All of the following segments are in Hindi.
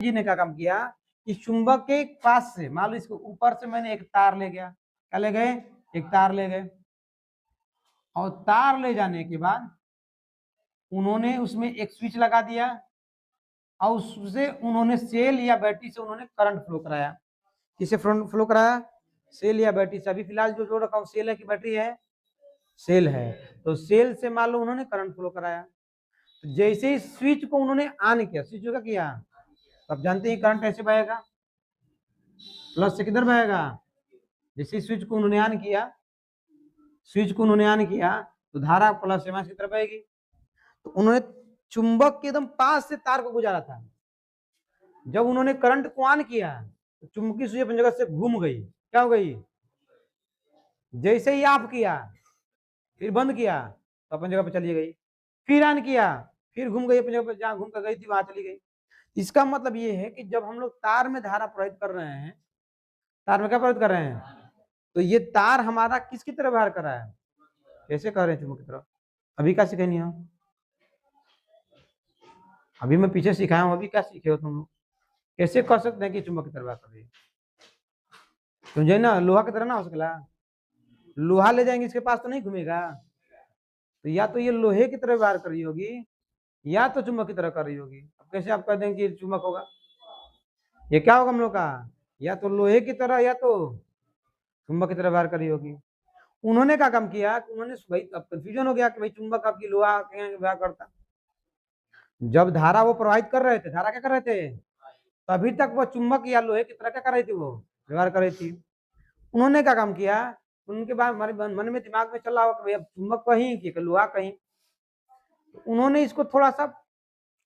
जी ने क्या काम किया कि चुंबक के पास से मान लो इसको ऊपर से मैंने एक तार ले गया, क्या ले गए, एक तार ले गए, और तार ले जाने के बाद उन्होंने उसमें एक स्विच लगा दिया और उससे उन्होंने सेल या बैटरी से उन्होंने करंट फ्लो कराया। किसे फ्लो कराया, सेल या बैटरी से। अभी फिलहाल जो जोड़ रखा हूं सेल है कि बैटरी है, सेल है, तो सेल से मान लो उन्होंने करंट फ्लो कराया। तो जैसे ही स्विच को उन्होंने ऑन किया, स्विच का किया, तो आप जानते हैं करंट ऐसे बहेगा, प्लस से किधर बहेगा, जैसे स्विच को उन्होंने ऑन किया, स्विच को उन्होंने ऑन किया तो धारा प्लस से माइनस की तरफ बहेगी। तो उन्होंने चुंबक के एकदम पास से तार को गुजारा था, जब उन्होंने करंट को ऑन किया तो चुंबकीय सुई अपनी जगह से घूम गई, क्या हो गई, जैसे ही ऑफ किया फिर बंद किया तो अपनी जगह पर चली गई, फिर ऑन किया फिर घूम गई अपनी जगह पर, जहां घूम कर गई थी वहां चली गई। इसका मतलब ये है कि जब हम लोग तार में धारा प्रवाहित कर रहे हैं, तार में क्या प्रवाहित कर रहे हैं, तो ये तार हमारा किसकी तरफ व्यवहार कर रहा है, कैसे कह रहे हैं चुंबक की तरफ। अभी क्या सीखे नहीं हो, अभी मैं पीछे सिखाया हूं, अभी क्या सीखे हो तुम लोग, कैसे कह सकते हैं कि चुंबक की तरफ व्यवहार कर रही है, समझे ना, लोहा की तरह ना हो सकला, लोहा ले जाएंगे इसके पास तो नहीं घूमेगा, तो या तो ये लोहे की तरह व्यवहार कर रही होगी या तो चुंबक की तरह कर रही होगी। अब कैसे आप कह देंगे कि चुंबक होगा, ये क्या होगा हम लोग का, या तो लोहे की तरह या तो चुंबक की तरह व्यवहार कर रही होगी। उन्होंने क्या काम किया, उन्होंने भाई अब कंफ्यूजन हो गया कि भाई चुंबक आपकी लोहा व्यवहार करता, जब धारा वो प्रवाहित कर रहे थे, धारा क्या कर रहे थे, तभी तक वो चुंबक या लोहे की तरह क्या कर रही थी, वो व्यवहार कर रही थी। उन्होंने क्या काम किया, उनके बाद हमारे मन में दिमाग में चल रहा हो कि भाई अब चुंबक कहीं कि लोहा कहीं, तो उन्होंने इसको थोड़ा सा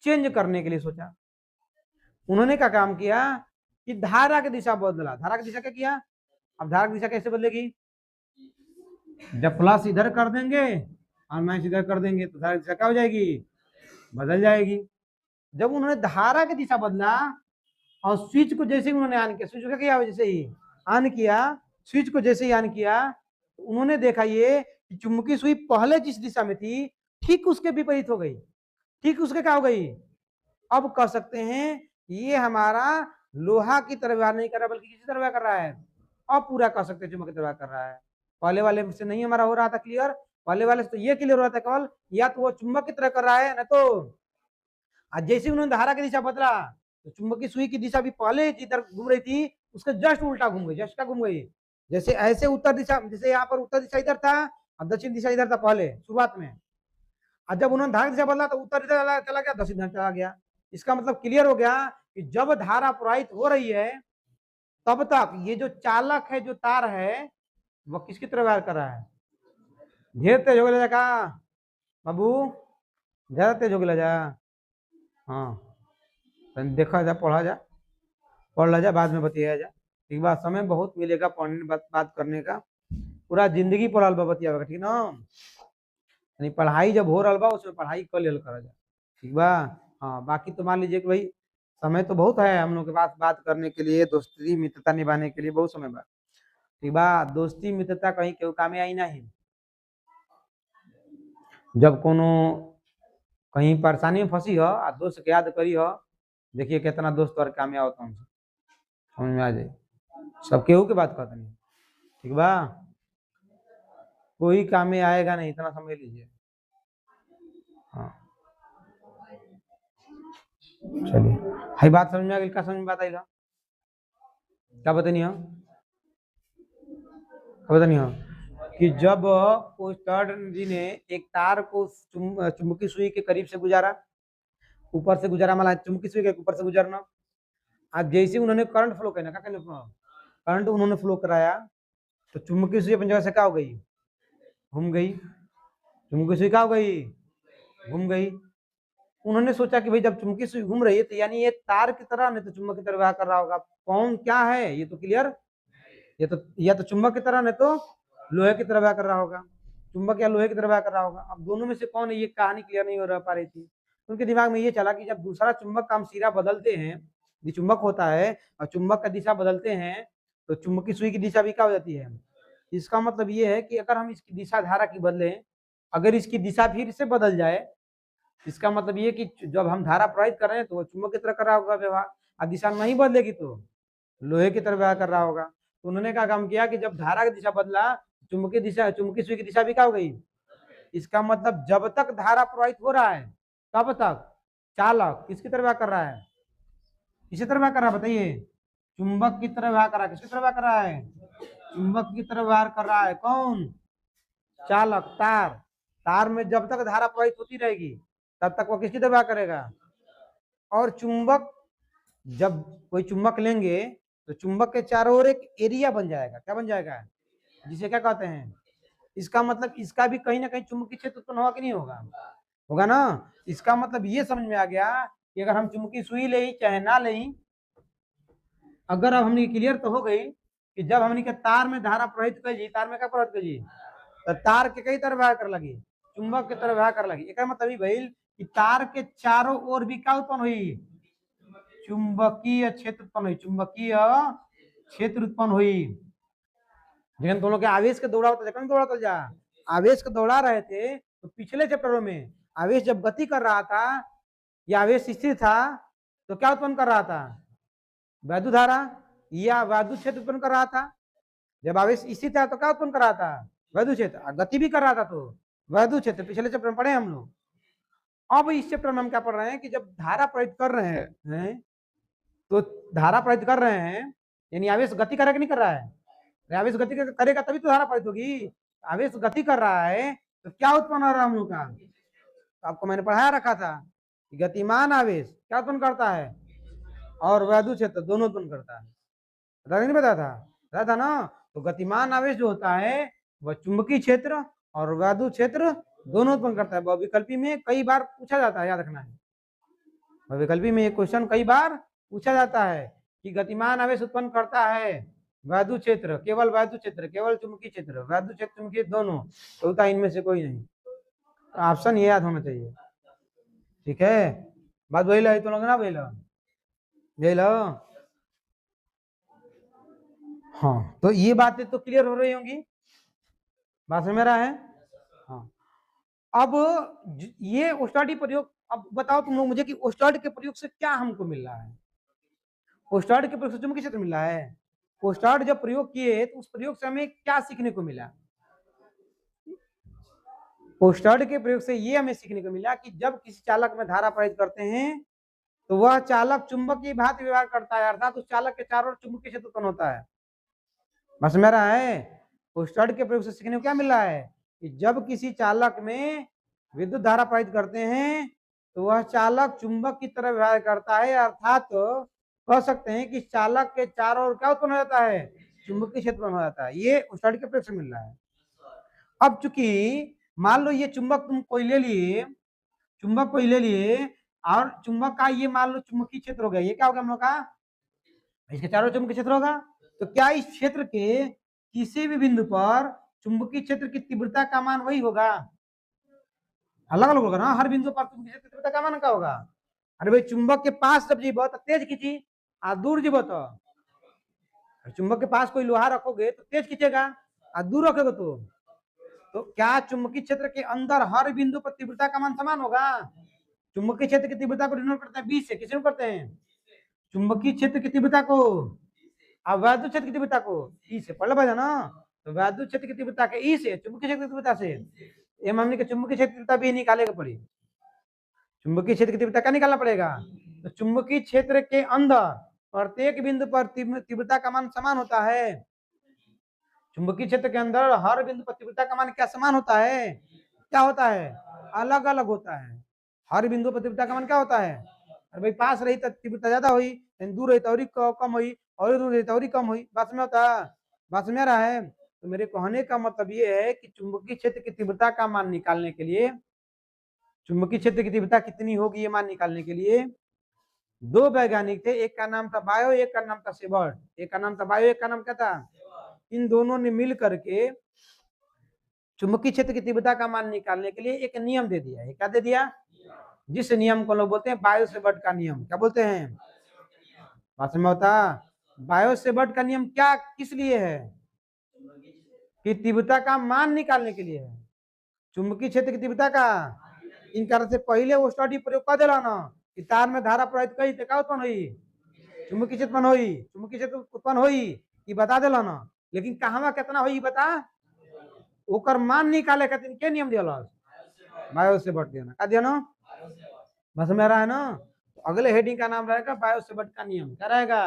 चेंज करने के लिए सोचा। उन्होंने क्या काम किया कि धारा की दिशा बदला। धारा की दिशा क्या किया, अब धारा की दिशा कैसे बदलेगी, जब प्लस इधर कर देंगे और माइनस इधर कर देंगे तो धारा की दिशा क्या हो जाएगी, बदल जाएगी। जब उन्होंने धारा की दिशा बदला और स्विच को जैसे ही उन्होंने ऑन किया, स्विच को क्या किया, जैसे ही ऑन किया, स्विच को जैसे ही ऑन किया तो उन्होंने देखा ये कि चुंबकीय सुई पहले जिस दिशा में थी ठीक उसके विपरीत हो गई, ठीक उसके क्या हो गई, अब कह सकते हैं ये हमारा लोहा की तरह व्यवहार नहीं कर रहा बल्कि किसी तरह व्यवहार कर रहा है, अब पूरा कह सकते हैं चुंबक की तरह व्यवहार कर रहा है। पहले वाले से नहीं हमारा हो रहा था क्लियर, पहले वाले से तो ये क्लियर हो रहा था केवल या तो वो चुंबक की तरह कर रहा है, ना तो जैसे उन्होंने धारा की दिशा बदला तो चुंबकीय सुई की दिशा भी पहले जिधर घूम रही थी उसके जस्ट उल्टा घूम गई, जस्ट क्या घूम गई, जैसे ऐसे उत्तर दिशा, जैसे यहाँ पर उत्तर दिशा इधर था और दक्षिण दिशा इधर था पहले शुरुआत में, और जब उन्होंने धारा दिशा बदला तो उत्तर दिशा चला गया, दक्षिण दिशा चला गया। इसका मतलब क्लियर हो गया कि जब धारा प्रवाहित हो रही है तब तक ये जो चालक है, जो तार है, वह किसकी तरह व्यवहार कर रहा है, ढेर तेज हो गया का बाबू, ज्यादा तेज हो गया जा, हाँ देखा जा, पढ़ा जा, पढ़ ला जा, बाद में बतिया जा, ठीक बा, समय बहुत मिलेगा पढ़ने बात करने का, पूरा जिंदगी पढ़ल बा बतिया, ठीक ना, यानी पढ़ाई जब हो रहा बा उसमें पढ़ाई कर ले करा जा, ठीक बा। हाँ बाकी तो मान लीजिए कि भाई समय तो बहुत है हम लोग के पास बात करने के लिए, दोस्ती मित्रता निभाने के लिए बहुत समय बा, ठीक बा, दोस्ती मित्रता कहीं केहू कामे आई नहीं, जब कोनो कहीं परेशानी में फंसी हो आ दोस्त के याद करी हो, देखिए कितना दोस्त और कामे आओ तुम, समझ में आ जाए, सब केहू के बात कहते नहीं, ठीक बा, कोई काम में आएगा नहीं, इतना समझ लीजिए। हाँ चलिए, हाई बात समझ में आ गई, क्या समझ में बात आई था, क्या बतानी हो, क्या बतानी हो, कि जब उस थर्ड जी ने एक तार को चुंबकीय सुई के करीब से गुजारा, ऊपर से गुजारा, माना चुंबकीय सुई के ऊपर से गुजरना, आज जैसे उन्होंने करंट फ्लो करना, क्या करंट उन्होंने फ्लो कराया तो चुंबकीय सुई अपनी जगह से क्या हो गई, घूम गई, चुंबकीय सुई क्या हो गई, घूम गई। उन्होंने सोचा कि भाई जब चुंबकीय सुई घूम रही है तो यानी ये तार की तरह नहीं तो चुंबक की तरह व्यवहार कर रहा होगा, कौन क्या है ये तो क्लियर, ये तो या तो चुंबक की तरह नहीं तो लोहे की तरह व्यवहार कर रहा होगा, चुंबक या लोहे की तरह व्यवहार कर रहा होगा। अब दोनों में से कौन है ये कहानी क्लियर नहीं हो रह पा रही थी, उनके दिमाग में ये चला कि जब दूसरा चुंबक का हम सिरा बदलते हैं, ये चुंबक होता है और चुंबक का दिशा बदलते हैं तो चुंबकीय सुई की दिशा भी क्या हो जाती है, इसका मतलब ये है कि अगर हम इसकी दिशा धारा की बदले, अगर इसकी दिशा फिर से बदल जाए, इसका मतलब ये कि जब हम धारा प्रवाहित कर रहे हैं तो वो चुंबक की तरह कर रहा होगा व्यवहार, और दिशा नहीं बदलेगी तो लोहे की तरफ व्यवहार कर रहा होगा। तो उन्होंने क्या काम किया कि जब धारा की दिशा बदला, चुंबकीय सुई की दिशा भी क्या हो गई। इसका मतलब जब तक धारा प्रवाहित हो रहा है तब तक चालक किसकी तरफ व्यवहार कर रहा है, किसी तरफ व्यवहार कर रहा है, बताइए। चुंबक की तरफ व्यवहार कर रहा है। किसकी तरफ व्यवहार कर रहा है, चुंबक की तरफ व्यवहार कर रहा है। कौन, चालक, तार। तार में जब तक धारा प्रवाहित होती रहेगी तब तक वो किसकी तरफ व्यवहार करेगा। और चुंबक, जब कोई चुंबक लेंगे तो चुंबक के चारों ओर एक एरिया बन जाएगा। क्या बन जाएगा, जिसे क्या कहते हैं। इसका मतलब इसका भी कहीं ना कहीं चुंबकीय क्षेत्र उत्पन्न होगा कि नहीं होगा, होगा ना। इसका मतलब ये समझ में आ गया कि अगर हम चुंबकीय सुई ले चाहे ना ले, अगर अब हमने क्लियर तो हो गई कि जब हमने के तार में धारा प्रवाहित कर जी, तार में क्या प्रवाहित कर जी, तो तार के कई तरफ व्यवहार कर लगी, चुंबक के तरफ व्यवहार कर लगी। एक मतलब ही भइल कि तार के चारों ओर भी क्या उत्पन्न हुई, चुंबकीय क्षेत्र उत्पन्न हुई, चुंबकीय क्षेत्र उत्पन्न हुई। लेकिन दोनों के आवेश के दौड़ा होता है, दौड़ा जा आवेश को दौड़ा रहे थे तो पिछले चैप्टरों में आवेश जब गति कर रहा था या आवेश स्थिर था तो क्या उत्पन्न कर रहा था, वैद्युत धारा या वैद्युत क्षेत्र उत्पन्न कर रहा था। जब आवेश स्थिर था तो क्या उत्पन्न कर रहा था, वैद्युत क्षेत्र। गति भी कर रहा था तो वैद्युत क्षेत्र। पिछले चैप्टर में पढ़े हम लोग। अब इस चैप्टर में हम क्या पढ़ रहे हैं कि जब धारा प्रवाहित कर रहे हैं तो धारा प्रवाहित कर रहे हैं यानी आवेश गति कर रहा है कि नहीं कर रहा है, आवेश गति करेगा तभी तो धारा प्रवाहित होगी। आवेश गति कर रहा है तो क्या उत्पन्न हो रहा है हम लोग का, तो आपको मैंने पढ़ाया रखा था कि गतिमान आवेश क्या उत्पन्न करता है और वैद्युत क्षेत्र दोनों उत्पन्न करता है। पता नहीं पता था, पता था ना। तो गतिमान आवेश जो होता है वह चुंबकीय क्षेत्र और वैद्युत क्षेत्र दोनों उत्पन्न करता है। बहुविकल्पी में कई बार पूछा जाता है, याद रखना है। बहुविकल्पी में एक क्वेश्चन कई बार पूछा जाता है कि गतिमान आवेश उत्पन्न करता है वैद्युत क्षेत्र, केवल वैद्युत क्षेत्र, केवल चुंबकीय क्षेत्र, वैद्युत क्षेत्र चुंबकीय दोनों, तो होता इनमें से कोई नहीं। तो ऑप्शन ये याद होना चाहिए, ठीक है। बात वही लो, तो लोग ना वही लो। हाँ, तो ये बातें तो क्लियर हो रही होंगी, बात में मेरा है। हाँ, अब ये ओस्टार्ड प्रयोग, अब बताओ तुम लोग मुझे कि ओस्टार्ड के प्रयोग से क्या हमको मिल रहा है। ओस्टार्ड के प्रयोग से चुंबकीय क्षेत्र मिल रहा है। ओस्टार्ड जब प्रयोग किए तो उस प्रयोग से हमें क्या सीखने को मिला। ओस्टार्ड के प्रयोग से ये हमें सीखने को मिला कि जब किसी चालक में धारा प्रवाहित करते हैं तो वह चालक चुंबक की भांति व्यवहार करता है, अर्थात उस चालक के चारों ओर चुंबकीय क्षेत्र उत्पन्न होता है। बस मेरा है। ओस्टार्ड के प्रयोग से सीखने को क्या मिल रहा है कि जब किसी चालक में विद्युत धारा प्रवाहित करते हैं तो वह चालक चुंबक की तरह व्यवहार करता है, अर्थात कह सकते हैं कि चालक के चारों ओर क्या उत्पन्न हो जाता है, चुंबकीय क्षेत्र उत्पन्न हो जाता है। ये ओस्टार्ड के प्रयोग से मिल रहा है। अब चूंकि मान लो ये चुंबक तुम कोई ले लिए, चुंबक कोई ले लिए और चुंबक का ये मान लो चुंबकीय क्षेत्र हो गया, ये क्या होगा हम लोग का, इसके चारों चुंबकीय क्षेत्र होगा। तो क्या इस क्षेत्र के किसी भी बिंदु पर चुंबकीय क्षेत्र की तीव्रता का मान वही होगा, अलग अलग होगा ना। हर बिंदु पर चुंबकीय क्षेत्र की तीव्रता का मान क्या होगा। अरे भाई चुंबक के पास जब जीव तो तेज खींची, आ दूर जीव तो चुंबक के पास कोई लोहा रखोगे तो तेज खींचेगा, आ दूर रखोगे तो क्या चुंबकीय क्षेत्र के अंदर हर बिंदु पर तीव्रता का मान समान होगा। चुंबकीय क्षेत्र की तीव्रता को डिनोट करते हैं 20 से, किसे करते हैं, चुंबकीय क्षेत्र की तीव्रता को, अब वैद्युत क्षेत्र की तीव्रता को ई से पढ़ लो ना। तो वैद्युत क्षेत्र की तीव्रता के ई से, चुंबकीय क्षेत्र की तीव्रता से, एम हमने के चुंबकीय क्षेत्र की तीव्रता भी निकालेगा पड़ी। चुंबकीय क्षेत्र की तीव्रता क्या निकालना पड़ेगा, तो चुंबकीय क्षेत्र के अंदर प्रत्येक बिंदु पर तीव्रता का मान समान होता है। चुंबकीय क्षेत्र के अंदर हर बिंदु पर तीव्रता का मान क्या समान होता है, क्या होता है, अलग अलग होता है। हर बिंदु पर तीव्रता का मान क्या होता है, अरे भाई पास रही तो तीव्रता ज्यादा हुई, दूर रही तो कम हुई, और दूर रही तो कम हुई। बात में होता है, बात में रहा है। तो मेरे कहने का मतलब ये है कि चुंबकीय क्षेत्र की तीव्रता का मान निकालने के लिए, चुंबकीय क्षेत्र की तीव्रता कितनी होगी ये मान निकालने के लिए दो वैज्ञानिक थे, एक का नाम था बायो, एक का नाम था सेबर्ट। एक का नाम था बायो, एक का नाम क्या था। इन दोनों ने मिल करके चुंबकीय क्षेत्र की तीव्रता का मान निकालने के लिए एक नियम दे दिया है। क्या दे दिया, जिस नियम को लोग बोलते हैं बायो सेबर्ट का नियम। क्या बोलते हैं, बात में होता। बायो सेबर्ट का नियम क्या किस लिए है, कि तीव्रता का मान निकालने के लिए है, चुंबकीय क्षेत्र की तीव्रता का। इन कारण से पहले वो स्टडी प्रयोग कर दिला ना कि तार में धारा प्रवाहित कई तो क्या उत्पन्न हुई, चुंबकीय क्षेत्र उत्पन्न होई ये बता देला ना, लेकिन कहवा कितना होई बता, ओकर मान निकाले खातिर के नियम दिया, बायो से बढ़ देना का दिया ना, बस में रहा है ना। तो अगले हेडिंग का नाम रहेगा बायो से बढ़ का नियम, क्या रहेगा।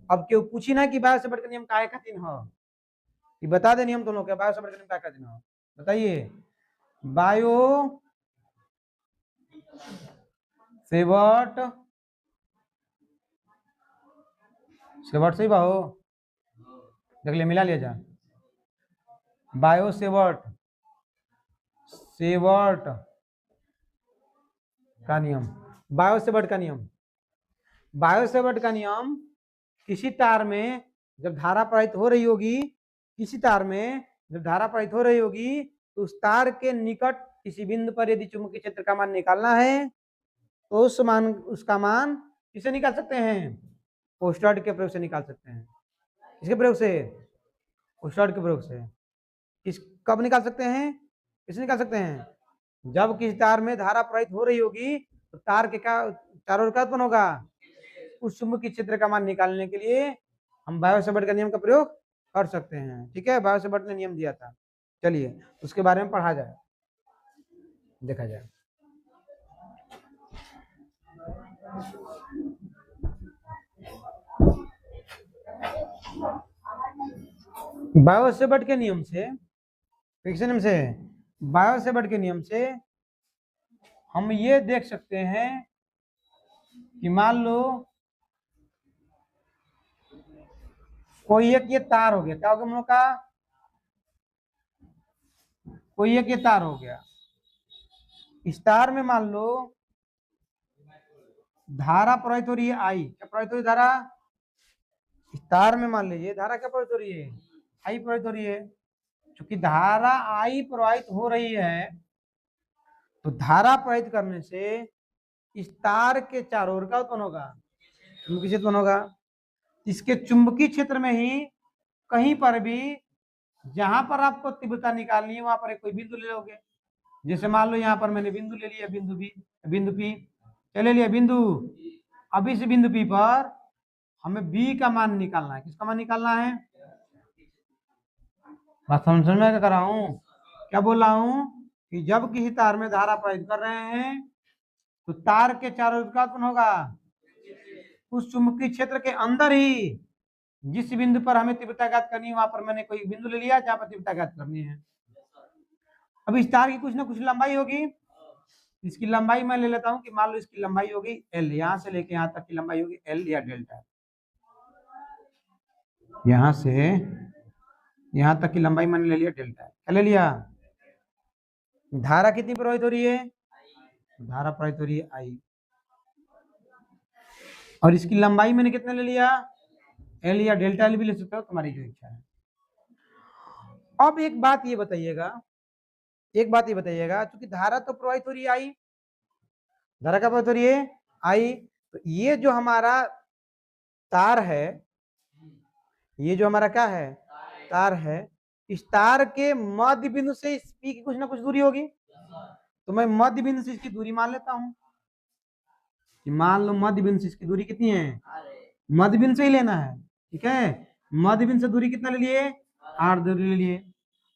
अब क्यों पूछी ना कि बायो से बढ़ का नियम काय खातिर हो, ये बता दे नियम दोनों के, बायो से बढ़ का नियम काय खातिर हो बताइए। बायो सेवर्ट सेवर्ट सही बाहो, देख ले मिला लिया जा, बायो सेवर्ट सेवर्ट का नियम, बायो सेवर्ट का नियम, बायो सेवर्ट का नियम किसी तार में जब धारा प्रवाहित हो रही होगी, किसी तार में जब धारा प्रवाहित हो रही होगी तो उस तार के निकट किसी बिंदु पर यदि चुंबकीय क्षेत्र का मान निकालना है तो उसका मान किसे निकाल सकते हैं, पोस्टार्ड के प्रयोग से निकाल सकते हैं। किसके प्रयोग से, पोस्टार्ड के प्रयोग से। किस कब निकाल सकते हैं, किसे निकाल सकते हैं, जब किसी तार में धारा प्रवाहित हो रही होगी तो तार के क्या चारों ओर क्या उत्पन्न होगा, उस चुंबकीय क्षेत्र का मान निकालने के लिए हम बायो सेवर्ट का नियम का प्रयोग कर सकते हैं। ठीक है, बायो सेवर्ट ने नियम दिया था, चलिए उसके बारे में पढ़ा जाए, देखा जाए। बायो सेवर्ट के नियम से, नियम से, बायो सेवर्ट के नियम से हम ये देख सकते हैं कि मान लो कोई एक ये तार हो गया, क्या हो गया हम लोग का, कोई एक ये तार हो गया, इस तार में मान लो धारा प्रवाहित हो रही है आई, क्या प्रवाहित हो रही धारा, इस तार में मान लीजिए धारा क्या प्रवाहित हो रही है, आई प्रवाहित हो रही है। क्योंकि धारा आई प्रवाहित हो रही है तो धारा प्रवाहित करने से इस तार के चारों ओर का उत्पन्न होगा, चुंबकीय क्षेत्र उत्पन्न होगा। इसके चुंबकीय क्षेत्र में ही कहीं पर भी जहां पर आपको तीव्रता निकालनी है वहां पर एक कोई बिंदु ले लोगे, जैसे मान लो यहाँ पर मैंने बिंदु ले लिया, बिंदु बी, बिंदु पी, चले लिया बिंदु। अब इस बिंदु पी पर हमें बी का मान निकालना है, किसका मान निकालना है, बात समझ में कर रहा हूं, क्या बोल रहा हूं कि जब किसी तार में धारा प्रवाहित कर रहे हैं तो तार के चारों ओर क्या उत्पन्न होगा, उस चुंबकीय क्षेत्र के अंदर ही जिस बिंदु पर हमें तीव्रता ज्ञात करनी है वहां पर मैंने कोई बिंदु ले लिया जहां पर तीव्रता ज्ञात करनी है। अब इस तार की कुछ ना कुछ लंबाई होगी, इसकी लंबाई मैं ले लेता हूं कि मान लो इसकी लंबाई होगी एल, यहां से लेके यहां तक की लंबाई होगी एल या डेल्टा, यहां से यहां तक की लंबाई मैंने ले लिया डेल्टा, क्या ले लिया, धारा कितनी प्रवाहित हो रही है, धारा प्रवाहित हो रही है आई, और इसकी लंबाई मैंने कितना ले लिया, एल या डेल्टा एल भी ले सकते हो, तुम्हारी जो इच्छा है। अब एक बात ये बताइएगा, एक बात ये बताइएगा, क्योंकि धारा तो प्रवाहित हो रही है आई, धारा क्या प्रवाहित हो रही है आई, तो ये जो हमारा तार है, ये जो हमारा क्या है तार है, इस तार के मध्य बिंदु से इस पी की कुछ ना कुछ दूरी होगी, तो मैं मध्य बिंदु से इसकी दूरी मान लेता हूं कि मान लो मध्य बिंदु से इसकी दूरी कितनी है, मध्य बिंदु से ही लेना है, ठीक है, मध्य बिंदु से दूरी कितना ले लिए, आर दूरी ले लिए।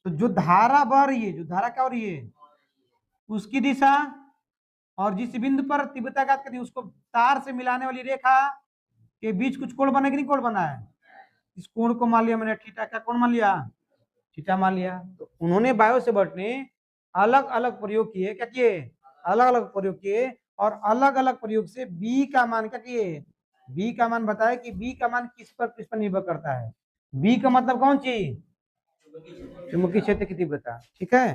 तो जो धारा बह रही है, जो धारा क्या हो रही है उसकी दिशा और जिस बिंदु पर तीव्रता ज्ञात करनी उसको तार से मिलाने वाली रेखा के बीच कुछ कोण बना कि नहीं कोण बना है, इस कोण को मान लिया मैंने थीटा, क्या कोण मान लिया, थीटा मान लिया। तो उन्होंने बायो सेवर्ट ने अलग अलग प्रयोग किए, क्या किए, अलग अलग प्रयोग किए, और अलग अलग प्रयोग से बी का मान क्या किए, बी का मान बताया कि बी का मान किस पर निर्भर करता है, बी का मतलब कौन चीज, चुंबकीय क्षेत्र की तीव्रता, ठीक है।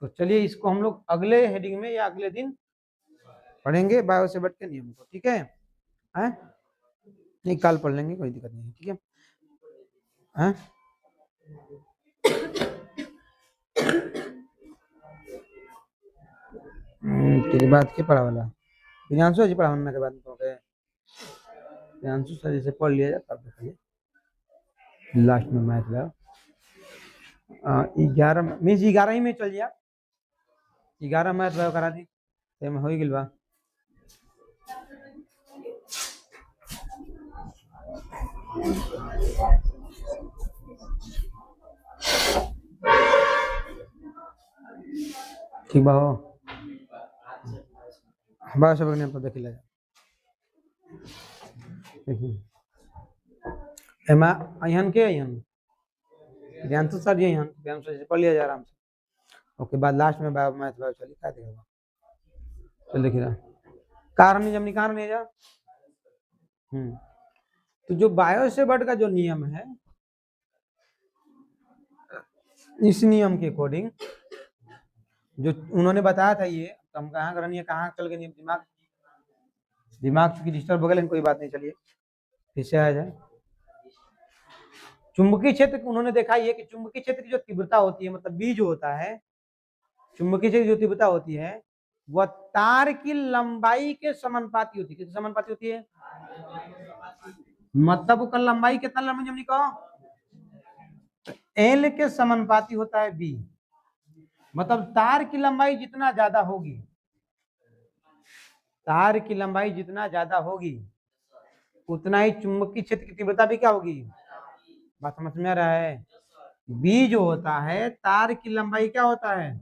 तो चलिए इसको हम लोग अगले हेडिंग में या अगले दिन पढ़ेंगे बायो सेवर्ट के नियम को, ठीक है, नहीं कल पढ़ लेंगे, कोई दिक्कत नहीं, ठीक है। तेरी बात के पढ़ा वाला प्रियांशु जी पढ़ाने के बाद तो गए, प्रियांशु सर से पढ़ लिया जाए तब देखिए लास्ट में मैथ ला 11 मीन्स 11 ही में चल जा, 11 मैथ ला करा दी ते में हो गइल बा। ठीक बा हो बस सब ने तो देख ले देखिए एमा अहन के अहन ध्यान तो सर ये ध्यान से पढ़ लिया जा आराम से ओके बाद लास्ट में मैथ बायो चलिए क्या देगा चल देखिए कारण जब निकाल नहीं जा तो जो बायो सेवर्ट का जो नियम है इस नियम के अकॉर्डिंग जो उन्होंने बताया था ये तो हम कहाँ करनी कहाँ चल गए दिमाग दिमाग चूंकि डिस्टर्ब हो गया कोई बात नहीं चलिए फिर से आ जाए चुंबकीय क्षेत्र उन्होंने देखा ये कि चुंबकीय क्षेत्र की जो तीव्रता होती है मतलब बी जो होता है चुंबकीय क्षेत्र की जो तीव्रता होती है वह तार की लंबाई के समानुपाती होती है किसके समानुपाती होती है मतलब वो लंबाई कितना लंबी जमनी को एल के समानुपाती होता है बी मतलब तार की लंबाई जितना ज्यादा होगी तार की लंबाई जितना ज्यादा होगी उतना ही चुंबकीय क्षेत्र की तीव्रता भी क्या होगी बात समझ में आ रहा है बी जो होता है तार की लंबाई क्या होता है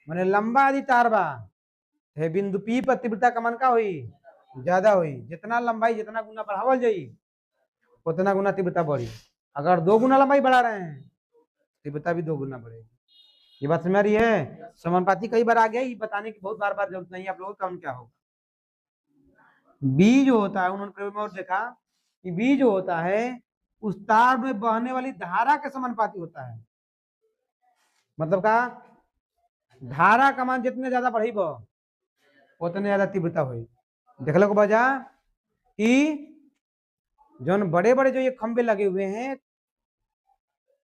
मैंने लंबा आदि तार बा है बिंदु पी पर तीव्रता का मान का हुई ज्यादा हुई जितना लंबाई जितना गुना बढ़ावल जाई उतना गुना तीव्रता बढ़ी अगर 2 गुना लंबाई बढ़ा रहे हैं तीव्रता भी 2 गुना बढ़ेगी ये बात समझ आ रही है समानुपाती कई बार आ गया ये बताने की बहुत बार बार जरूरत नहीं है आप लोगों का काम क्या होगा बी जो होता है उन्होंने प्रयोग में और देखा कि बी जो होता है उस तार में बहने वाली धारा के समानुपाती होता है मतलब का धारा का मान जितने ज्यादा बढ़ी उतने ज्यादा तीव्रता हुई देख लो बजा कि जो बड़े बड़े जो ये खंबे लगे हुए हैं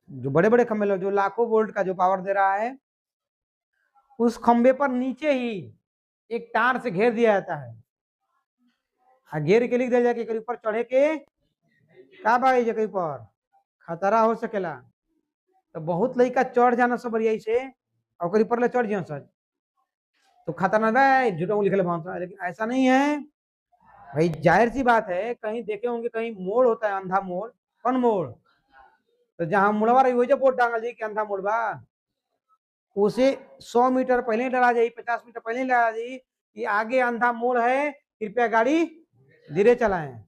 जो बड़े बड़े खंबे लगे जो लाखों वोल्ट का जो पावर दे रहा है उस खंबे पर नीचे ही एक तार से घेर दिया जाता है घेर के लिख दिया जाए कि ऊपर चढ़े के का बाई जगह पर खतरा हो सकेला तो बहुत लड़का चढ़ जाना सब बरियाई से और ऊपर ले चढ़ जाए सर तो खतरा ना झूठों लिख ले लेकिन ऐसा नहीं है भाई जाहिर सी बात है कहीं देखे होंगे कहीं मोड़ होता है अंधा मोड़ कौन मोड़ तो जहां मुड़वा रही वही बोर्ड डांगा जी कि अंधा मोड़ बा उसे 100 मीटर पहले डरा जाए 50 मीटर पहले डरा जाए कि आगे अंधा मोड़ है कृपया गाड़ी धीरे चलाएं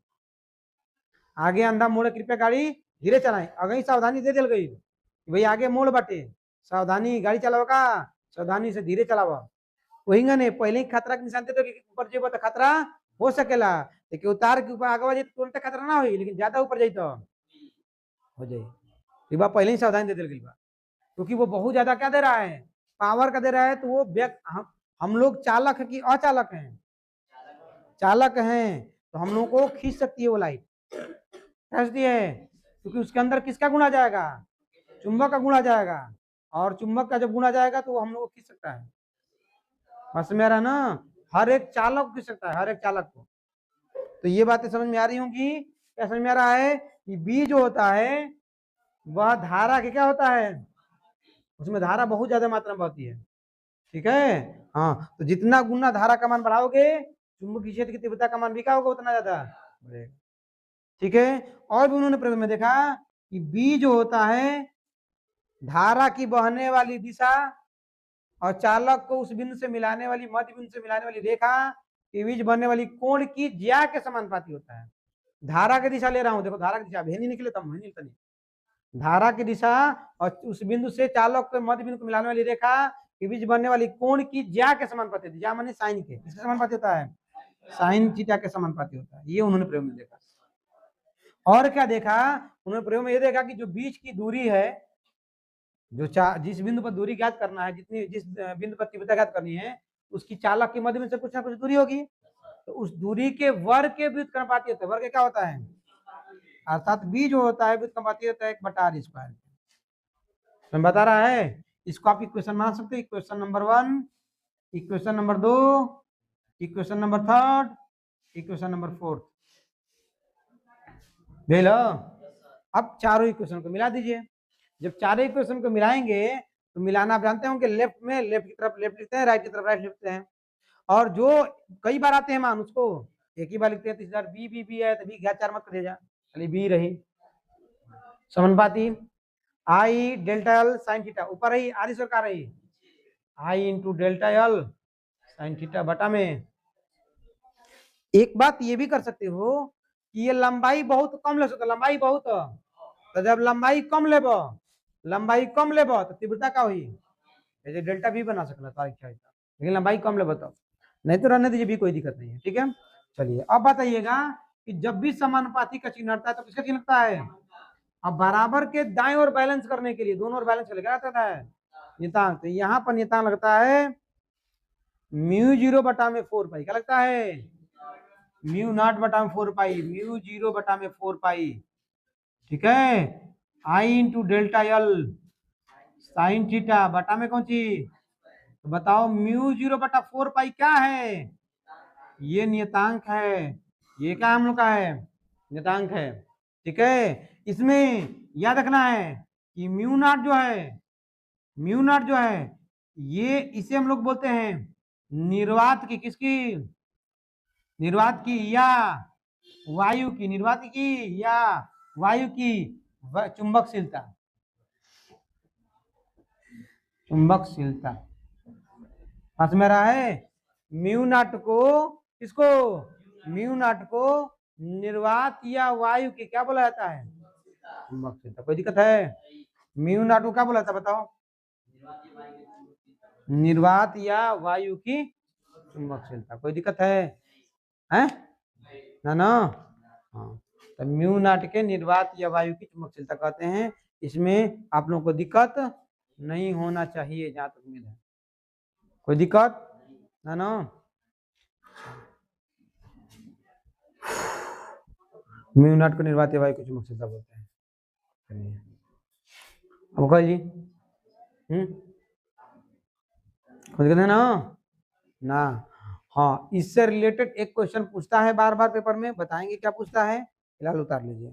आगे अंधा मोड़ है कृपया गाड़ी धीरे चलाएं अगर सावधानी दे दिल गई भाई आगे मोड़ बाटे सावधानी गाड़ी चलाओ का सावधानी से धीरे चलावा वही ने पहले ही खतरा के निशान दे तो ऊपर जेब तो खतरा हो सकेला लेकिन उतार के ऊपर आगे तुरंत खतरा ना हुई लेकिन ज्यादा ऊपर जाई तो हो जाए बा पहले ही सावधानी दे दिल गई बा क्योंकि वो बहुत ज्यादा क्या दे रहा है पावर का दे रहा है तो वो हम लोग चालक है कि अचालक हैं चालक हैं तो हम लोगों को खींच सकती है वो लाइट खींचती है क्योंकि उसके अंदर किसका गुणा जाएगा चुंबक का गुणा जाएगा और चुंबक का जब गुणा जाएगा तो हम लोग को खींच सकता है बस मेरा ना हर एक चालक खींच सकता है हर एक चालक को तो ये बातें समझ में आ रही होंगी क्या समझ में आ रहा है कि बी जो होता है वह धारा के क्या होता है उसमें धारा बहुत ज्यादा मात्रा में होती है ठीक है हाँ तो जितना गुना धारा का मान बढ़ाओगे चुंबकीय क्षेत्र की तीव्रता का मान भी क्या होगा उतना ज्यादा बढ़ेगा ठीक है और भी उन्होंने प्रयोग में देखा कि बी जो होता है धारा की बहने वाली दिशा और चालक को उस बिंदु से मिलाने वाली मध्य बिंदु से मिलाने वाली रेखा के बीच बनने वाली कोण की ज्या के समानुपाती होता है धारा की दिशा ले रहा हूं देखो धारा की दिशा नहीं निकले तब नहीं निकले धारा की दिशा और उस बिंदु से चालक के मध्य बिंदु को मिलाने वाली रेखा के बीच बनने वाली कोण की ज्या के समानुपाती होती है ज्या माने साइन के किसके समानुपाती होता है साइन थीटा के समानुपाती होता है ये उन्होंने प्रयोग में देखा और क्या देखा उन्होंने प्रयोग में ये देखा कि जो बीच की दूरी है जो जिस बिंदु पर दूरी ज्ञात करना है जितनी जिस बिंदु पर तीव्रता ज्ञात करनी है उसकी चालक के मध्य में से कुछ ना कुछ दूरी होगी तो उस दूरी के वर्ग के व्युत्क्रमानुपाती होता है वर्ग क्या होता है अर्थात बी जो होता है व्युत्क्रमानुपाती होता है 1/r²। मैं बता रहा है इसको आप इक्वेशन मान सकते हैं equation number 1 equation number 2 equation number 3 equation number 4 ले लो अब चारों इक्वेशन को मिला दीजिए जब चारों इक्वेशन को मिलाएंगे तो मिलाना आप जानते हो कि लेफ्ट में लेफ्ट की तरफ लेफ्ट लिखते हैं राइट की तरफ राइट लिखते हैं और जो कई बार आते हैं मान उसको एक ही बार लिखते हैं तो इस बार बी बी बी है तो बी 4 मत कर जा खाली बी रही समानुपाती I delta L sine theta, ऊपर रही आधी सरकार रही I into delta L sine theta बटा में। एक बात ये भी कर सकते हो कि ये लंबाई बहुत कम ले सकते, लंबाई बहुत, तो जब लंबाई कम लेब तो तीव्रता का हुई जैसे डेल्टा भी बना सकना तार इच्छा, लेकिन लंबाई कम लेब तो नहीं तो रहने दीजिए भी कोई दिक्कत नहीं है। ठीक है, चलिए अब बताइएगा कि जब भी समानुपाती का चिन्ह आता है तो किसका चिन्ह लगता है? अब बराबर के दाएं और बैलेंस करने के लिए दोनों ओर बैलेंस कर आता है नियतांक, तो यहाँ पर नियतांक लगता है म्यू 0 बटा में 4 पाई, क्या लगता है? म्यू नॉट बटा में 4 पाई, म्यू 0 बटा में 4 पाई। ठीक है, I into delta L sine theta बटा में कौन सी, तो बताओ म्यू 0 बटा 4 पाई क्या है? ये नियतांक है, ये क्या हम लोग का है? नियतांक है। ठीक है, इसमें याद रखना है कि म्यू नॉट जो है, म्यू नॉट जो है ये इसे हम लोग बोलते हैं निर्वात की, किसकी? निर्वात की या वायु की, निर्वात की या वायु की चुंबकशीलता, चुंबकशीलता पास में रहा है। म्यू नॉट को किसको, म्यू नॉट को निर्वात या वायु की क्या बोला जाता है? चुंबकशीलता। कोई दिक्कत है? म्यू नॉट को क्या बोला जाता है बताओ? निर्वात या वायु की चुंबकशीलता। कोई दिक्कत है? हैं? ना हाँ, तो म्यू नॉट के निर्वात या वायु की चुंबकशीलता कहते हैं। इसमें आप लोगों को दिक्कत नहीं होना चाहिए जहां तक उम्मीद है, कोई दिक्कत ना। म्यू नॉट को निर्वात या वायु की चुंबकशीलता बोलते हैं। अब कह जी कोई दिक्कत है ना। हाँ, इससे रिलेटेड एक क्वेश्चन पूछता है बार बार पेपर में, बताएंगे क्या पूछता है, फिलहाल उतार लीजिए।